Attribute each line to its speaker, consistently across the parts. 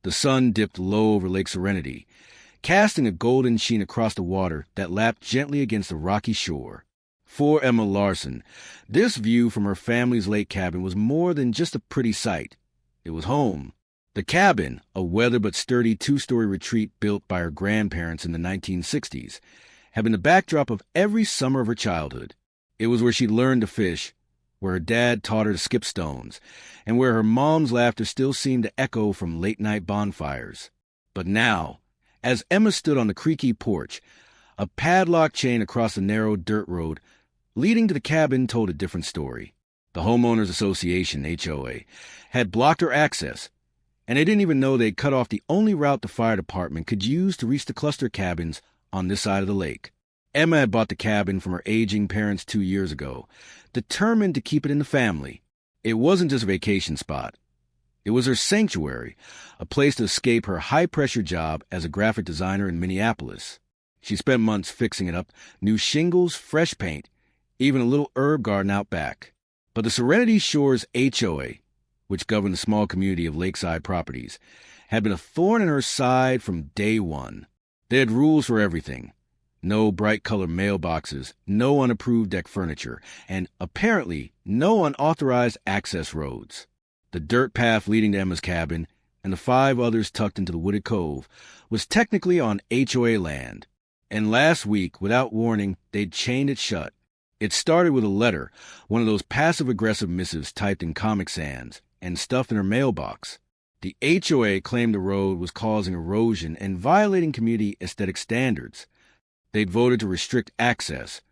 Speaker 1: The sun dipped low over Lake Serenity, casting a golden sheen across the water that lapped gently against the rocky shore. For Emma Larson, this view from her family's lake cabin was more than just a pretty sight. It was home. The cabin, a weathered but sturdy two-story retreat built by her grandparents in the 1960s, had been the backdrop of every summer of her childhood. It was where she learned to fish, where her dad taught her to skip stones, and where her mom's laughter still seemed to echo from late-night bonfires. But now, as Emma stood on the creaky porch, a padlock chain across the narrow dirt road leading to the cabin told a different story. The Homeowners Association, HOA, had blocked her access, and they didn't even know they'd cut off the only route the fire department could use to reach the cluster cabins on this side of the lake. Emma had bought the cabin from her aging parents 2 years ago, determined to keep it in the family. It wasn't just a vacation spot. It was her sanctuary, a place to escape her high-pressure job as a graphic designer in Minneapolis. She spent months fixing it up, new shingles, fresh paint, even a little herb garden out back. But the Serenity Shores HOA, which governed the small community of lakeside properties, had been a thorn in her side from day one. They had rules for everything. No bright-colored mailboxes, no unapproved deck furniture, and apparently no unauthorized access roads. The dirt path leading to Emma's cabin, and the 5 others tucked into the wooded cove, was technically on HOA land. And last week, without warning, they'd chained it shut. It started with a letter, one of those passive-aggressive missives typed in Comic Sans and stuffed in her mailbox. The HOA claimed the road was causing erosion and violating community aesthetic standards. They'd voted to restrict access,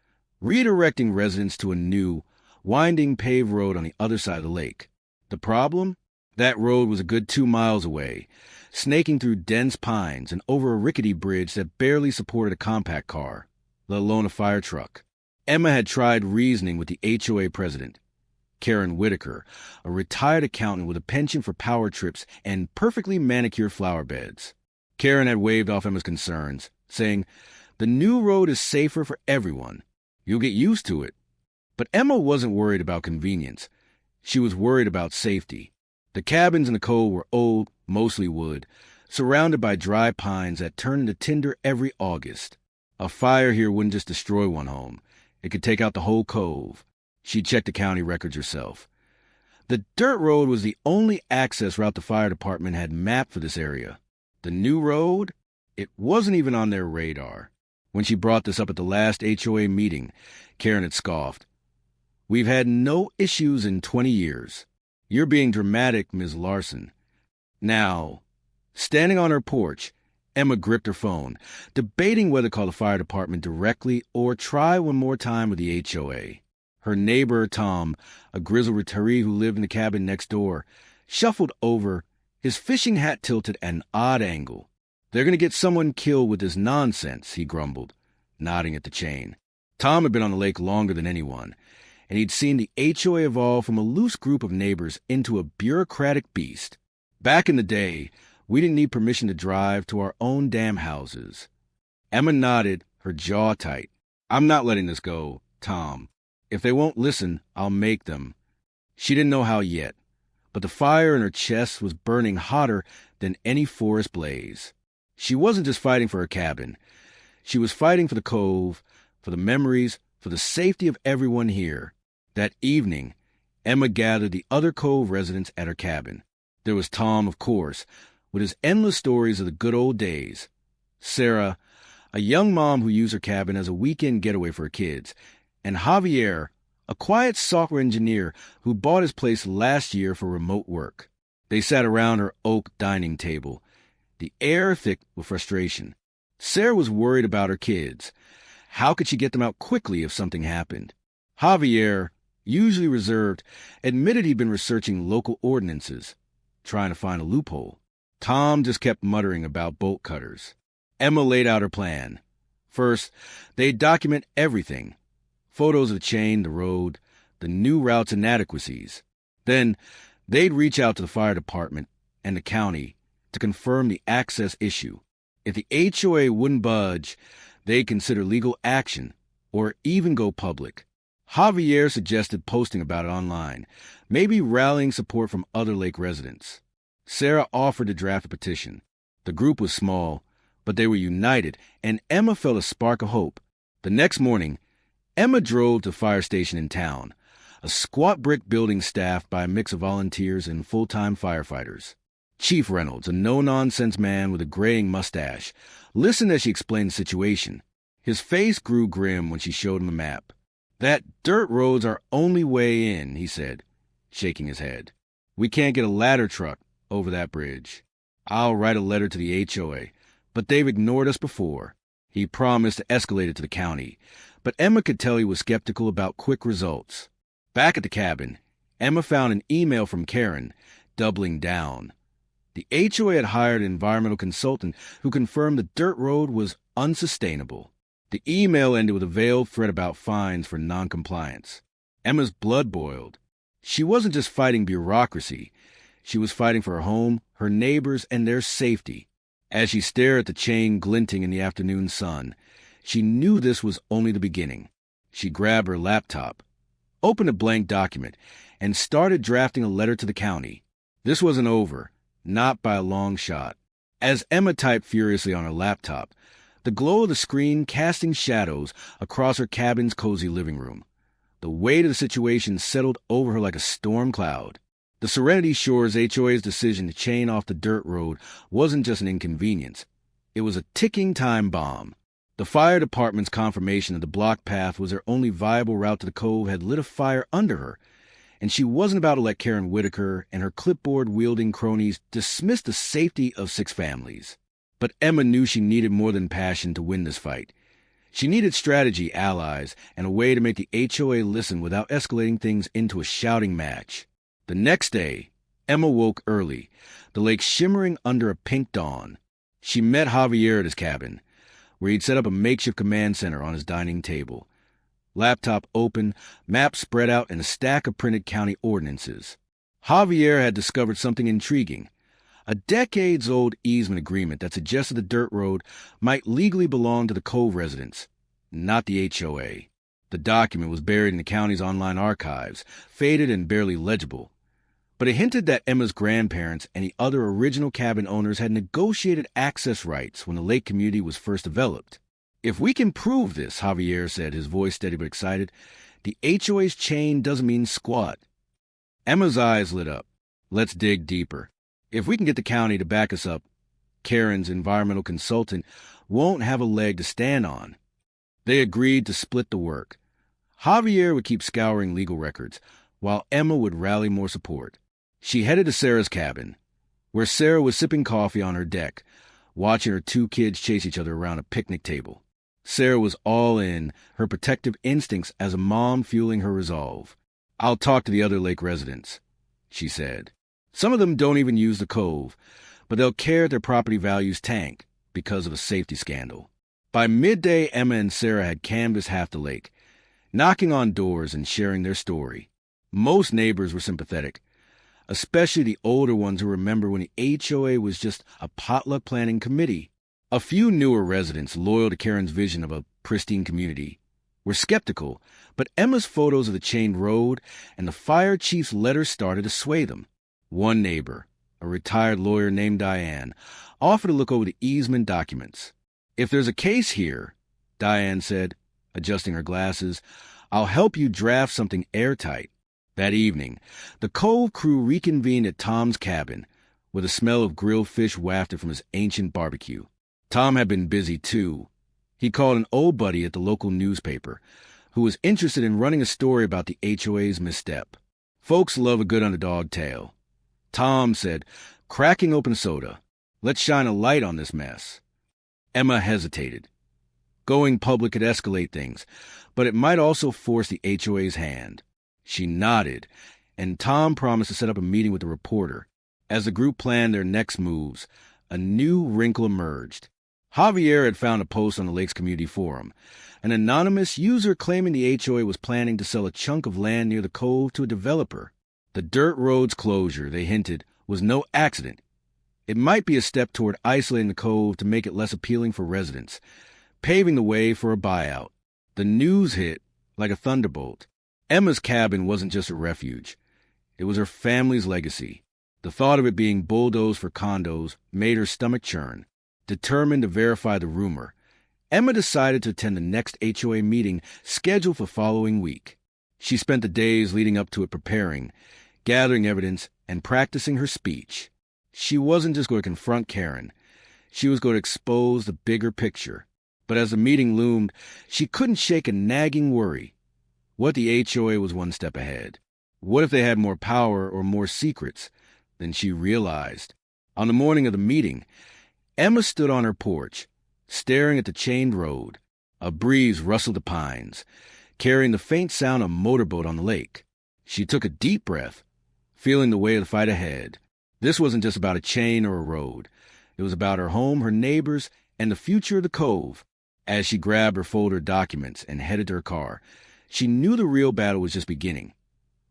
Speaker 1: redirecting residents to a new, winding paved road on the other side of the lake. The problem? That road was a good 2 miles away, snaking through dense pines and over a rickety bridge that barely supported a compact car, let alone a fire truck. Emma had tried reasoning with the HOA president, Karen Whitaker, a retired accountant with a penchant for power trips and perfectly manicured flower beds. Karen had waved off Emma's concerns, saying, "The new road is safer for everyone. You'll get used to it." But Emma wasn't worried about convenience. She was worried about safety. The cabins in the cove were old, mostly wood, surrounded by dry pines that turned into tinder every August. A fire here wouldn't just destroy one home. It could take out the whole cove. She checked the county records herself. The dirt road was the only access route the fire department had mapped for this area. The new road? It wasn't even on their radar. When she brought this up at the last HOA meeting, Karen had scoffed. "We've had no issues in 20 years. You're being dramatic, Ms. Larson." Now, standing on her porch, Emma gripped her phone, debating whether to call the fire department directly or try one more time with the HOA. Her neighbor, Tom, a grizzled retiree who lived in the cabin next door, shuffled over, his fishing hat tilted at an odd angle. "They're going to get someone killed with this nonsense," he grumbled, nodding at the chain. Tom had been on the lake longer than anyone, and he'd seen the HOA evolve from a loose group of neighbors into a bureaucratic beast. Back in the day, we didn't need permission to drive to our own damn houses. Emma nodded, her jaw tight. "I'm not letting this go, Tom. If they won't listen, I'll make them." She didn't know how yet, but the fire in her chest was burning hotter than any forest blaze. She wasn't just fighting for her cabin. She was fighting for the cove, for the memories, for the safety of everyone here. That evening, Emma gathered the other cove residents at her cabin. There was Tom, of course, with his endless stories of the good old days. Sarah, a young mom who used her cabin as a weekend getaway for her kids. And Javier, a quiet software engineer who bought his place last year for remote work. They sat around her oak dining table, the air thick with frustration. Sarah was worried about her kids. How could she get them out quickly if something happened? Javier, usually reserved, admitted he'd been researching local ordinances, trying to find a loophole. Tom just kept muttering about bolt cutters. Emma laid out her plan. First, they'd document everything. Photos of the chain, the road, the new routes and inadequacies. Then, they'd reach out to the fire department and the county to confirm the access issue. If the HOA wouldn't budge, they'd consider legal action or even go public. Javier suggested posting about it online, maybe rallying support from other lake residents. Sarah offered to draft a petition. The group was small, but they were united, and Emma felt a spark of hope. The next morning, Emma drove to the fire station in town, a squat brick building staffed by a mix of volunteers and full-time firefighters. Chief Reynolds, a no-nonsense man with a graying mustache, listened as she explained the situation. His face grew grim when she showed him a map. "That dirt road's our only way in," he said, shaking his head. "We can't get a ladder truck over that bridge. I'll write a letter to the HOA, but they've ignored us before." He promised to escalate it to the county, but Emma could tell he was skeptical about quick results. Back at the cabin, Emma found an email from Karen, doubling down. The HOA had hired an environmental consultant who confirmed the dirt road was unsustainable. The email ended with a veiled threat about fines for noncompliance. Emma's blood boiled. She wasn't just fighting bureaucracy. She was fighting for her home, her neighbors, and their safety. As she stared at the chain glinting in the afternoon sun, she knew this was only the beginning. She grabbed her laptop, opened a blank document, and started drafting a letter to the county. This wasn't over, not by a long shot. As Emma typed furiously on her laptop, the glow of the screen casting shadows across her cabin's cozy living room. The weight of the situation settled over her like a storm cloud. The Serenity Shores HOA's decision to chain off the dirt road wasn't just an inconvenience. It was a ticking time bomb. The fire department's confirmation that the block path was their only viable route to the cove had lit a fire under her, and she wasn't about to let Karen Whitaker and her clipboard-wielding cronies dismiss the safety of 6 families. But Emma knew she needed more than passion to win this fight. She needed strategy, allies, and a way to make the HOA listen without escalating things into a shouting match. The next day, Emma woke early, the lake shimmering under a pink dawn. She met Javier at his cabin, where he'd set up a makeshift command center on his dining table. Laptop open, maps spread out, and a stack of printed county ordinances. Javier had discovered something intriguing. A decades-old easement agreement that suggested the dirt road might legally belong to the Cove residents, not the HOA. The document was buried in the county's online archives, faded and barely legible. But it hinted that Emma's grandparents and the other original cabin owners had negotiated access rights when the lake community was first developed. "If we can prove this," Javier said, his voice steady but excited, "the HOA's chain doesn't mean squat." Emma's eyes lit up. "Let's dig deeper. If we can get the county to back us up, Karen's environmental consultant won't have a leg to stand on." They agreed to split the work. Javier would keep scouring legal records, while Emma would rally more support. She headed to Sarah's cabin, where Sarah was sipping coffee on her deck, watching her 2 kids chase each other around a picnic table. Sarah was all in, her protective instincts as a mom fueling her resolve. "I'll talk to the other lake residents," she said. "Some of them don't even use the cove, but they'll care if their property values tank because of a safety scandal." By midday, Emma and Sarah had canvassed half the lake, knocking on doors and sharing their story. Most neighbors were sympathetic, especially the older ones who remember when the HOA was just a potluck planning committee. A few newer residents, loyal to Karen's vision of a pristine community, were skeptical, but Emma's photos of the chained road and the fire chief's letter started to sway them. One neighbor, a retired lawyer named Diane, offered to look over the easement documents. "If there's a case here," Diane said, adjusting her glasses, "I'll help you draft something airtight." That evening, the Cove crew reconvened at Tom's cabin, where the smell of grilled fish wafted from his ancient barbecue. Tom had been busy, too. He called an old buddy at the local newspaper, who was interested in running a story about the HOA's misstep. Folks love a good underdog tale. Tom said, cracking open soda, "Let's shine a light on this mess." Emma hesitated. Going public could escalate things, but it might also force the HOA's hand. She nodded, and Tom promised to set up a meeting with the reporter. As the group planned their next moves, a new wrinkle emerged. Javier had found a post on the lake's community forum, an anonymous user claiming the HOA was planning to sell a chunk of land near the cove to a developer. The dirt road's closure, they hinted, was no accident. It might be a step toward isolating the cove to make it less appealing for residents, paving the way for a buyout. The news hit like a thunderbolt. Emma's cabin wasn't just a refuge. It was her family's legacy. The thought of it being bulldozed for condos made her stomach churn. Determined to verify the rumor, Emma decided to attend the next HOA meeting scheduled for following week. She spent the days leading up to it preparing, gathering evidence, and practicing her speech. She wasn't just going to confront Karen. She was going to expose the bigger picture. But as the meeting loomed, she couldn't shake a nagging worry. What the HOA was one step ahead? What if they had more power or more secrets than she realized? On the morning of the meeting, Emma stood on her porch, staring at the chained road. A breeze rustled the pines, carrying the faint sound of a motorboat on the lake. She took a deep breath, feeling the weight of the fight ahead. This wasn't just about a chain or a road. It was about her home, her neighbors, and the future of the cove. As she grabbed her folder of documents and headed to her car, she knew the real battle was just beginning.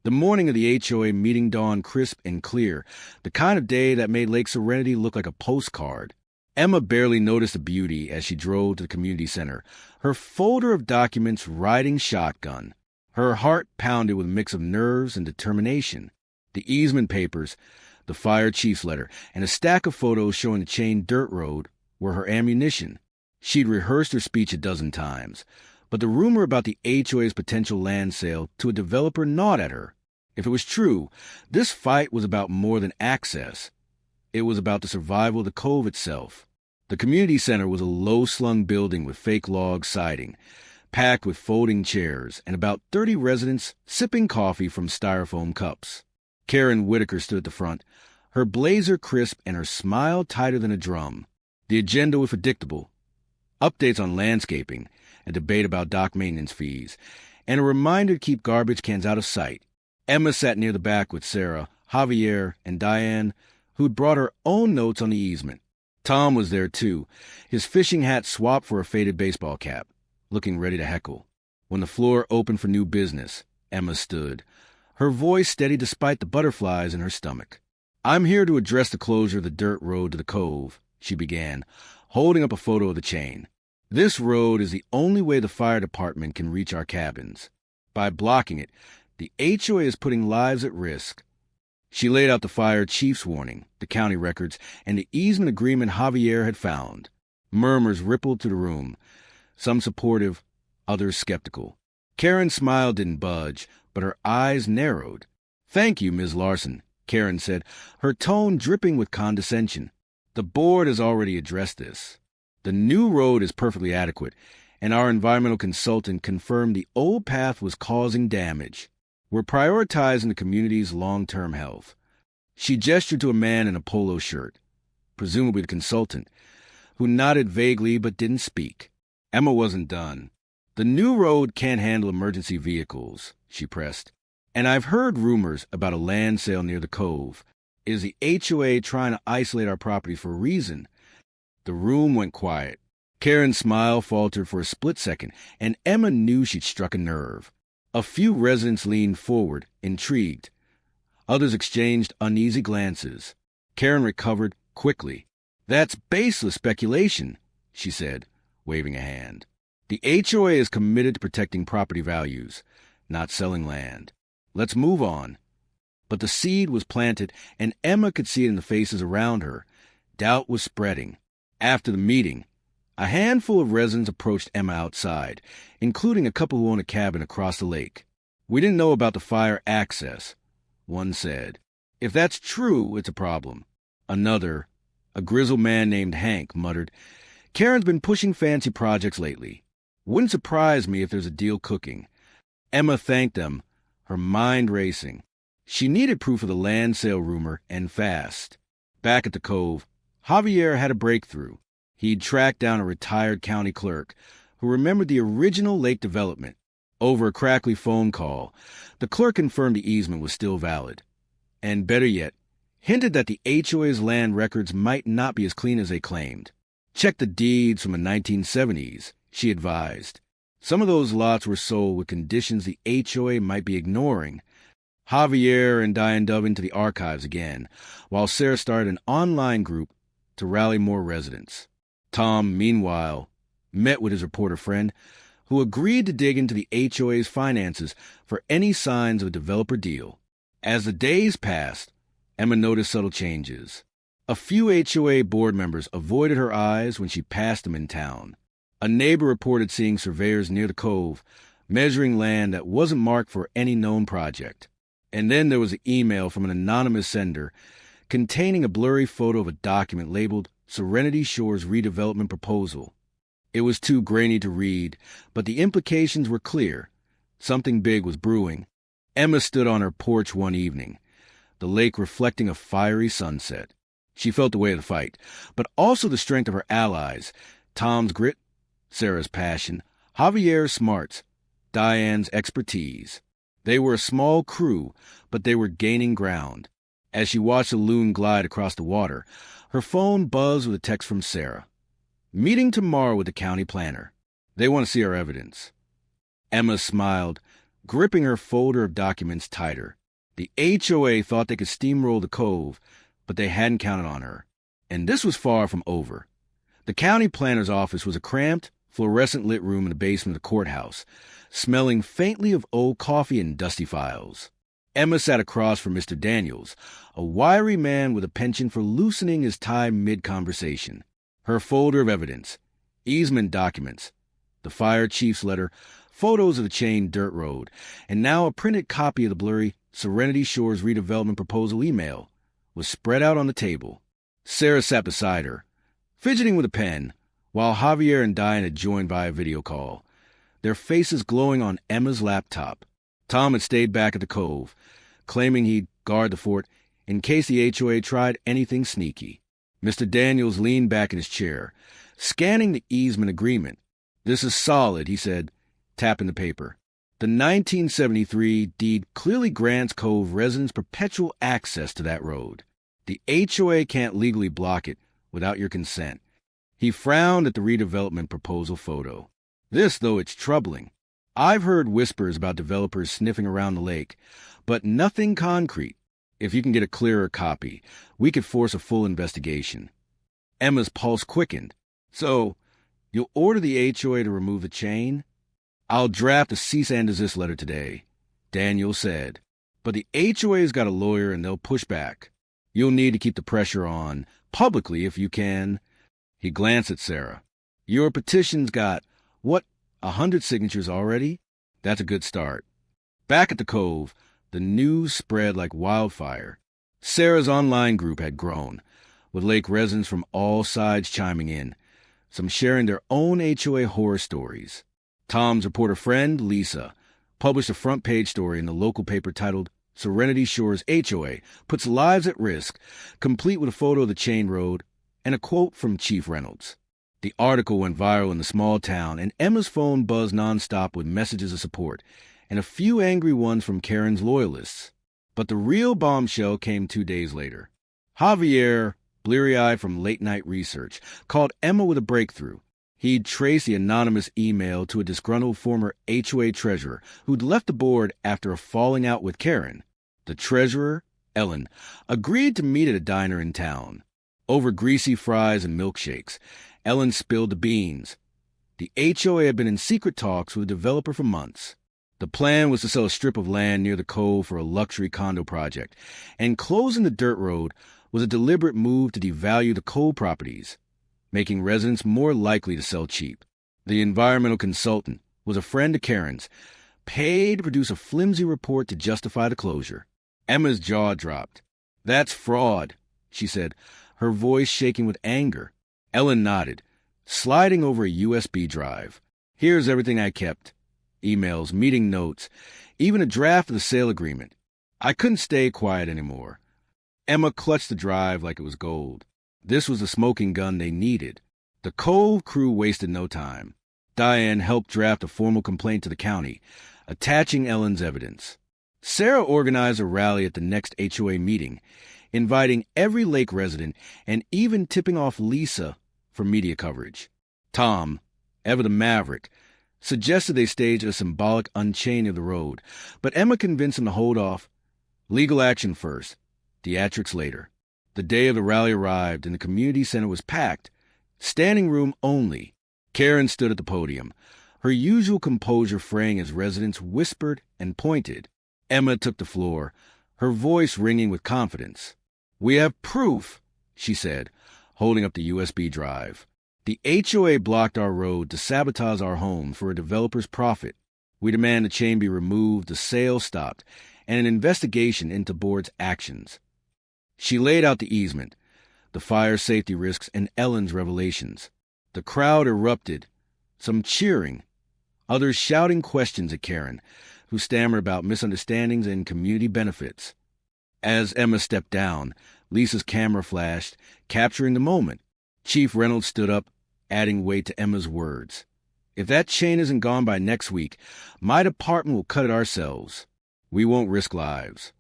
Speaker 1: The morning of the HOA meeting dawned crisp and clear, the kind of day that made Lake Serenity look like a postcard. Emma barely noticed the beauty as she drove to the community center, her folder of documents riding shotgun. Her heart pounded with a mix of nerves and determination. The easement papers, the fire chief's letter, and a stack of photos showing the chained dirt road were her ammunition. She'd rehearsed her speech a dozen times, but the rumor about the HOA's potential land sale to a developer gnawed at her. If it was true, this fight was about more than access. It was about the survival of the cove itself. The community center was a low-slung building with fake log siding, packed with folding chairs, and about 30 residents sipping coffee from styrofoam cups. Karen Whitaker stood at the front, her blazer crisp and her smile tighter than a drum. The agenda was predictable. Updates on landscaping, a debate about dock maintenance fees, and a reminder to keep garbage cans out of sight. Emma sat near the back with Sarah, Javier, and Diane, who'd brought her own notes on the easement. Tom was there, too, his fishing hat swapped for a faded baseball cap, looking ready to heckle. When the floor opened for new business, Emma stood, her voice steady despite the butterflies in her stomach. "I'm here to address the closure of the dirt road to the cove," she began, holding up a photo of the chain. "This road is the only way the fire department can reach our cabins. By blocking it, the HOA is putting lives at risk." She laid out the fire chief's warning, the county records, and the easement agreement Javier had found. Murmurs rippled through the room, some supportive, others skeptical. Karen's smile didn't budge, but her eyes narrowed. "Thank you, Ms. Larson," Karen said, her tone dripping with condescension. "The board has already addressed this. The new road is perfectly adequate, and our environmental consultant confirmed the old path was causing damage. We're prioritizing the community's long-term health." She gestured to a man in a polo shirt, presumably the consultant, who nodded vaguely but didn't speak. Emma wasn't done. "The new road can't handle emergency vehicles," she pressed. "And I've heard rumors about a land sale near the cove. Is the HOA trying to isolate our property for a reason?" The room went quiet. Karen's smile faltered for a split second, and Emma knew she'd struck a nerve. A few residents leaned forward, intrigued. Others exchanged uneasy glances. Karen recovered quickly. "That's baseless speculation," she said, waving a hand. "The HOA is committed to protecting property values, not selling land. Let's move on." But the seed was planted, and Emma could see it in the faces around her. Doubt was spreading. After the meeting, a handful of residents approached Emma outside, including a couple who owned a cabin across the lake. "We didn't know about the fire access," one said. "If that's true, it's a problem." Another, a grizzled man named Hank, muttered, "Karen's been pushing fancy projects lately. Wouldn't surprise me if there's a deal cooking." Emma thanked them, her mind racing. She needed proof of the land sale rumor, and fast. Back at the cove, Javier had a breakthrough. He'd tracked down a retired county clerk who remembered the original lake development. Over a crackly phone call, the clerk confirmed the easement was still valid. And better yet, hinted that the HOA's land records might not be as clean as they claimed. "Check the deeds from the 1970s, she advised. Some of those lots were sold with conditions the HOA might be ignoring. Javier and Diane dove into the archives again, while Sarah started an online group to rally more residents. Tom, meanwhile, met with his reporter friend, who agreed to dig into the HOA's finances for any signs of a developer deal. As the days passed, Emma noticed subtle changes. A few HOA board members avoided her eyes when she passed them in town. A neighbor reported seeing surveyors near the cove, measuring land that wasn't marked for any known project. And then there was an email from an anonymous sender containing a blurry photo of a document labeled Serenity Shores Redevelopment Proposal. It was too grainy to read, but the implications were clear. Something big was brewing. Emma stood on her porch one evening, the lake reflecting a fiery sunset. She felt the weight of the fight, but also the strength of her allies: Tom's grit, Sarah's passion, Javier's smarts, Diane's expertise. They were a small crew, but they were gaining ground. As she watched the loon glide across the water, her phone buzzed with a text from Sarah. "Meeting tomorrow with the county planner. They want to see our evidence." Emma smiled, gripping her folder of documents tighter. The HOA thought they could steamroll the cove, but they hadn't counted on her. And this was far from over. The county planner's office was a cramped, fluorescent-lit room in the basement of the courthouse, smelling faintly of old coffee and dusty files. Emma sat across from Mr. Daniels, a wiry man with a penchant for loosening his tie mid-conversation. Her folder of evidence, easement documents, the fire chief's letter, photos of the chained dirt road, and now a printed copy of the blurry Serenity Shores Redevelopment Proposal email, was spread out on the table. Sarah sat beside her, fidgeting with a pen, while Javier and Diane had joined via video call, their faces glowing on Emma's laptop. Tom had stayed back at the cove, claiming he'd guard the fort in case the HOA tried anything sneaky. Mr. Daniels leaned back in his chair, scanning the easement agreement. "This is solid," he said, tapping the paper. "The 1973 deed clearly grants Cove residents perpetual access to that road. The HOA can't legally block it without your consent." He frowned at the redevelopment proposal photo. "This, though, it's troubling. I've heard whispers about developers sniffing around the lake, but nothing concrete. If you can get a clearer copy, we could force a full investigation." Emma's pulse quickened. "So, you'll order the HOA to remove the chain?" "I'll draft a cease and desist letter today," Daniel said. "But the HOA's got a lawyer and they'll push back. You'll need to keep the pressure on, publicly if you can." He glanced at Sarah. "Your petition's got, 100 signatures already? That's a good start." Back at the cove, the news spread like wildfire. Sarah's online group had grown, with lake residents from all sides chiming in, some sharing their own HOA horror stories. Tom's reporter friend, Lisa, published a front-page story in the local paper titled Serenity Shores HOA Puts Lives at Risk, complete with a photo of the chain road and a quote from Chief Reynolds. The article went viral in the small town, and Emma's phone buzzed nonstop with messages of support, and a few angry ones from Karen's loyalists. But the real bombshell came 2 days later. Javier, bleary-eyed from late-night research, called Emma with a breakthrough. He'd traced the anonymous email to a disgruntled former HOA treasurer who'd left the board after a falling out with Karen. The treasurer, Ellen, agreed to meet at a diner in town. Over greasy fries and milkshakes, Ellen spilled the beans. The HOA had been in secret talks with a developer for months. The plan was to sell a strip of land near the cove for a luxury condo project, and closing the dirt road was a deliberate move to devalue the cove properties, making residents more likely to sell cheap. The environmental consultant was a friend of Karen's, paid to produce a flimsy report to justify the closure. Emma's jaw dropped. "That's fraud," she said, her voice shaking with anger. Ellen nodded, sliding over a USB drive. "Here's everything I kept. Emails, meeting notes, even a draft of the sale agreement. I couldn't stay quiet anymore." Emma clutched the drive like it was gold. This was the smoking gun they needed. The Cove crew wasted no time. Diane helped draft a formal complaint to the county, attaching Ellen's evidence. Sarah organized a rally at the next HOA meeting, inviting every lake resident and even tipping off Lisa for media coverage. Tom, ever the maverick, suggested they stage a symbolic unchaining of the road, but Emma convinced him to hold off. Legal action first, theatrics later. The day of the rally arrived and the community center was packed, standing room only. Karen stood at the podium, her usual composure fraying as residents whispered and pointed. Emma took the floor, her voice ringing with confidence. "We have proof," she said, holding up the USB drive. "The HOA blocked our road to sabotage our home for a developer's profit. We demand the chain be removed, the sale stopped, and an investigation into board's actions." She laid out the easement, the fire safety risks, and Ellen's revelations. The crowd erupted, some cheering, others shouting questions at Karen, who stammered about misunderstandings and community benefits. As Emma stepped down, Lisa's camera flashed, capturing the moment. Chief Reynolds stood up, adding weight to Emma's words. "If that chain isn't gone by next week, my department will cut it ourselves. We won't risk lives."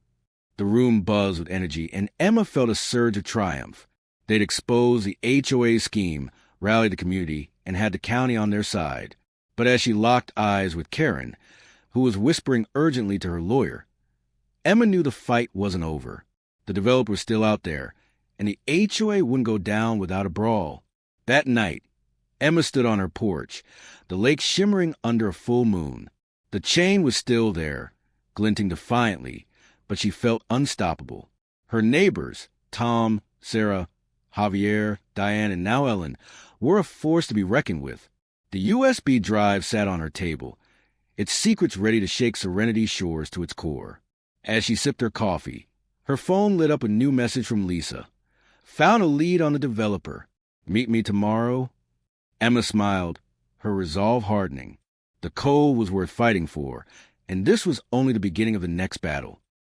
Speaker 1: The room buzzed with energy, and Emma felt a surge of triumph. They'd exposed the HOA scheme, rallied the community, and had the county on their side. But as she locked eyes with Karen, who was whispering urgently to her lawyer, Emma knew the fight wasn't over. The developer was still out there, and the HOA wouldn't go down without a brawl. That night, Emma stood on her porch, the lake shimmering under a full moon. The chain was still there, glinting defiantly, but she felt unstoppable. Her neighbors, Tom, Sarah, Javier, Diane, and now Ellen, were a force to be reckoned with. The USB drive sat on her table, its secrets ready to shake Serenity's shores to its core. As she sipped her coffee, her phone lit up a new message from Lisa. "Found a lead on the developer. Meet me tomorrow." Emma smiled, her resolve hardening. The code was worth fighting for, and this was only the beginning of the next battle.